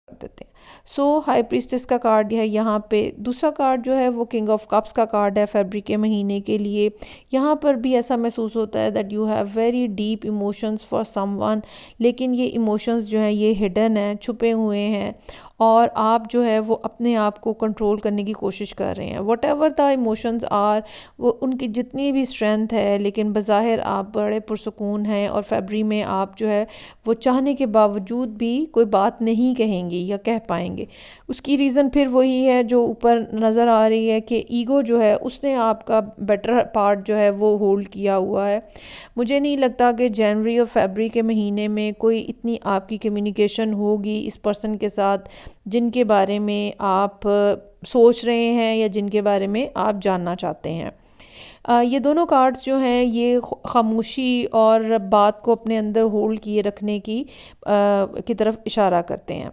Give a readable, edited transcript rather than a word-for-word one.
देते हैं। सो high priestess का कार्ड है यहाँ पे। दूसरा कार्ड जो है वो किंग ऑफ कप्स का कार्ड है फरवरी के महीने के लिए। यहाँ पर भी ऐसा महसूस होता है that you have very deep emotions for someone, लेकिन ये इमोशंस जो हैं ये हिडन हैं, छुपे हुए हैं, और आप जो है वो अपने आप को कंट्रोल करने की कोशिश कर रहे हैं। Whatever the emotions are, वो उनकी जितनी भी स्ट्रेंथ है, लेकिन बज़ाहिर आप बड़े पुरसकून हैं, और फरवरी में आप जो है वो चाहने के बावजूद भी कोई बात नहीं कहेंगे या कह पाएंगे। उसकी रीज़न फिर वही है जो ऊपर नज़र आ रही है कि ईगो जो है उसने आपका बेटर पार्ट जो है वो होल्ड किया हुआ है। मुझे नहीं लगता कि जनवरी और फरवरी के महीने में कोई इतनी आपकी कम्युनिकेशन होगी इस पर्सन के साथ जिनके बारे में आप सोच रहे हैं या जिनके बारे में आप जानना चाहते हैं। ये दोनों कार्ड्स जो हैं ये खामोशी और बात को अपने अंदर होल्ड किए रखने की तरफ इशारा करते हैं।